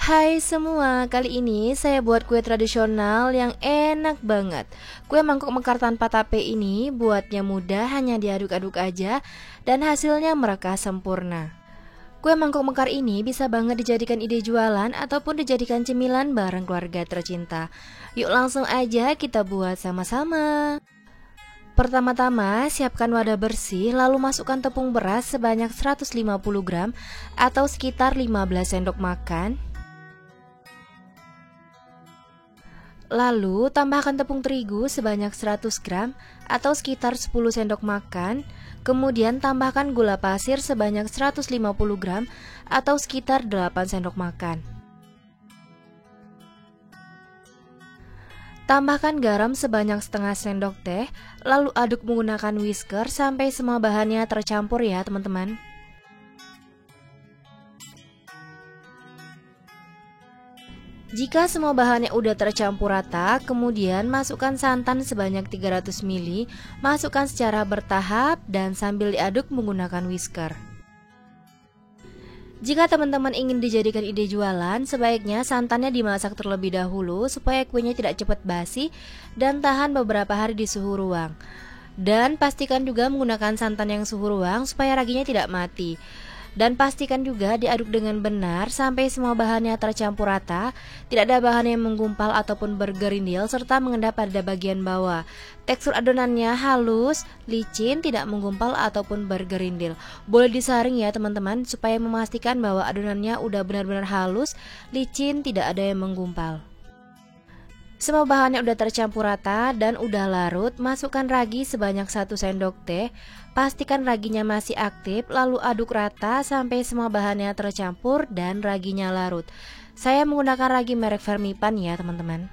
Hai semua, kali ini saya buat kue tradisional yang enak banget. Kue mangkok mekar tanpa tape ini buatnya mudah, hanya diaduk-aduk aja dan hasilnya mereka sempurna. Kue mangkok mekar ini bisa banget dijadikan ide jualan ataupun dijadikan cemilan bareng keluarga tercinta. Yuk langsung aja kita buat sama-sama. Pertama-tama, siapkan wadah bersih, lalu masukkan tepung beras sebanyak 150 gram atau sekitar 15 sendok makan. Lalu, tambahkan tepung terigu sebanyak 100 gram atau sekitar 10 sendok makan. Kemudian, tambahkan gula pasir sebanyak 150 gram atau sekitar 8 sendok makan. Tambahkan garam sebanyak setengah sendok teh, lalu aduk menggunakan whisker sampai semua bahannya tercampur ya teman-teman. Jika semua bahannya udah tercampur rata, kemudian masukkan santan sebanyak 300 ml, masukkan secara bertahap dan sambil diaduk menggunakan whisker. Jika teman-teman ingin dijadikan ide jualan, sebaiknya santannya dimasak terlebih dahulu supaya kuenya tidak cepat basi dan tahan beberapa hari di suhu ruang. Dan pastikan juga menggunakan santan yang suhu ruang supaya raginya tidak mati. Dan pastikan juga diaduk dengan benar sampai semua bahannya tercampur rata, tidak ada bahan yang menggumpal ataupun bergerindil serta mengendap pada bagian bawah. Tekstur adonannya halus, licin, tidak menggumpal ataupun bergerindil. Boleh disaring ya teman-teman supaya memastikan bahwa adonannya udah benar-benar halus, licin, tidak ada yang menggumpal. Semua bahannya udah tercampur rata dan udah larut, masukkan ragi sebanyak 1 sendok teh. Pastikan raginya masih aktif, lalu aduk rata sampai semua bahannya tercampur dan raginya larut. Saya menggunakan ragi merek Fermipan ya teman-teman.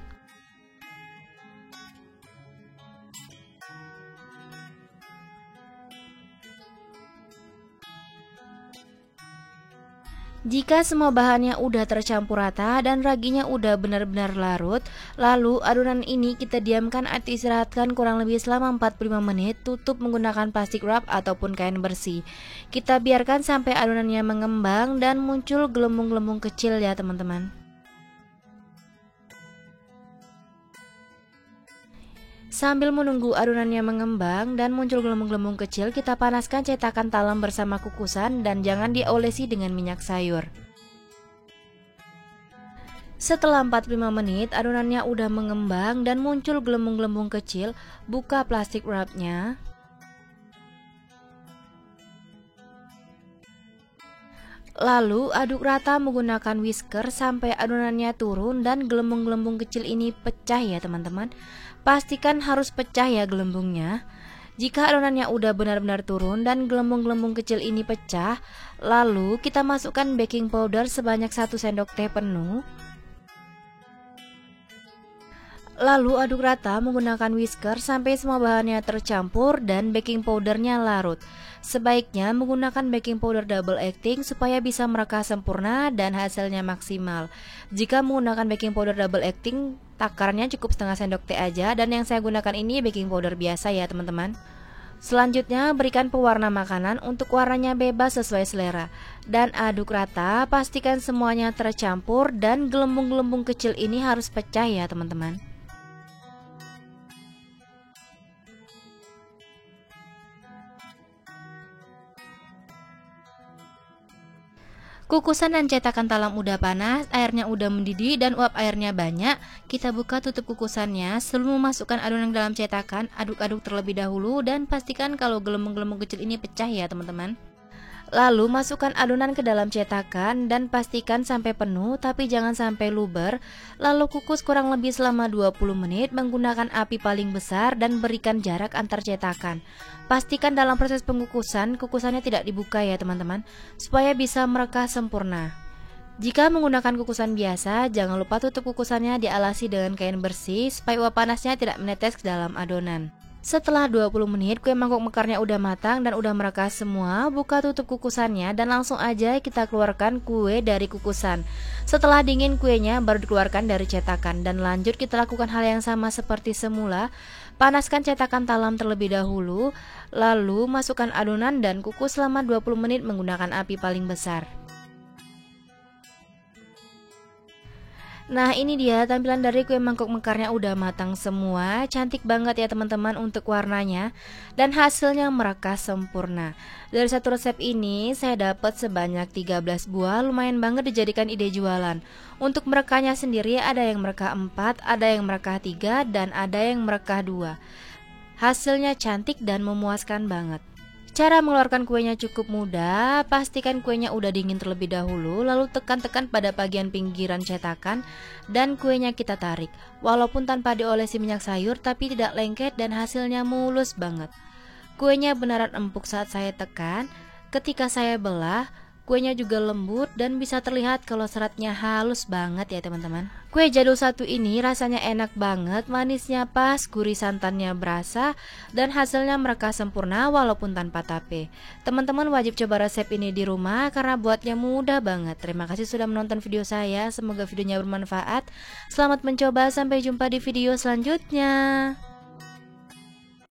Jika semua bahannya udah tercampur rata dan raginya udah benar-benar larut, lalu adonan ini kita diamkan atau istirahatkan kurang lebih selama 45 menit, tutup menggunakan plastik wrap ataupun kain bersih. Kita biarkan sampai adonannya mengembang dan muncul gelembung-gelembung kecil ya teman-teman. Sambil menunggu adonannya mengembang dan muncul gelembung-gelembung kecil, kita panaskan cetakan talam bersama kukusan dan jangan diolesi dengan minyak sayur. Setelah 45 menit, adonannya udah mengembang dan muncul gelembung-gelembung kecil, buka plastik wrapnya. Lalu aduk rata menggunakan whisker sampai adonannya turun dan gelembung-gelembung kecil ini pecah ya teman-teman. Pastikan harus pecah ya gelembungnya. Jika adonannya udah benar-benar turun dan gelembung-gelembung kecil ini pecah, lalu kita masukkan baking powder sebanyak 1 sendok teh penuh. Lalu aduk rata menggunakan whisker sampai semua bahannya tercampur dan baking powdernya larut. Sebaiknya menggunakan baking powder double acting supaya bisa mereka sempurna dan hasilnya maksimal. Jika menggunakan baking powder double acting, takarannya cukup setengah sendok teh aja, dan yang saya gunakan ini baking powder biasa ya teman-teman. Selanjutnya berikan pewarna makanan untuk warnanya bebas sesuai selera. Dan aduk rata, pastikan semuanya tercampur dan gelembung-gelembung kecil ini harus pecah ya teman-teman. Kukusan dan cetakan talam udah panas, airnya udah mendidih dan uap airnya banyak. Kita buka tutup kukusannya. Sebelum memasukkan adonan dalam cetakan, aduk-aduk terlebih dahulu dan pastikan kalau gelembung-gelembung kecil ini pecah ya teman-teman. Lalu masukkan adonan ke dalam cetakan dan pastikan sampai penuh tapi jangan sampai luber. Lalu kukus kurang lebih selama 20 menit menggunakan api paling besar dan berikan jarak antar cetakan. Pastikan dalam proses pengukusan, kukusannya tidak dibuka ya teman-teman, supaya bisa mereka sempurna. Jika menggunakan kukusan biasa, jangan lupa tutup kukusannya dialasi dengan kain bersih supaya uap panasnya tidak menetes ke dalam adonan. Setelah 20 menit kue mangkok mekarnya udah matang dan udah mereka semua, buka tutup kukusannya dan langsung aja kita keluarkan kue dari kukusan. Setelah dingin kuenya baru dikeluarkan dari cetakan dan lanjut kita lakukan hal yang sama seperti semula. Panaskan cetakan talam terlebih dahulu, lalu masukkan adonan dan kukus selama 20 menit menggunakan api paling besar. Nah, ini dia tampilan dari kue mangkok mekarnya udah matang semua. Cantik banget ya teman-teman untuk warnanya. Dan hasilnya mereka sempurna. Dari satu resep ini saya dapat sebanyak 13 buah. Lumayan banget dijadikan ide jualan. Untuk merekahnya sendiri ada yang merekah 4, ada yang merekah 3, dan ada yang merekah 2. Hasilnya cantik dan memuaskan banget. Cara mengeluarkan kuenya cukup mudah. Pastikan kuenya udah dingin terlebih dahulu, lalu tekan-tekan pada bagian pinggiran cetakan dan kuenya kita tarik. Walaupun tanpa diolesi minyak sayur, tapi tidak lengket dan hasilnya mulus banget. Kuenya beneran empuk saat saya tekan. Ketika saya belah, kuenya juga lembut dan bisa terlihat kalau seratnya halus banget ya teman-teman. Kue jadul satu ini rasanya enak banget, manisnya pas, gurih santannya berasa, dan hasilnya mereka sempurna walaupun tanpa tape. Teman-teman wajib coba resep ini di rumah karena buatnya mudah banget. Terima kasih sudah menonton video saya, semoga videonya bermanfaat. Selamat mencoba, sampai jumpa di video selanjutnya.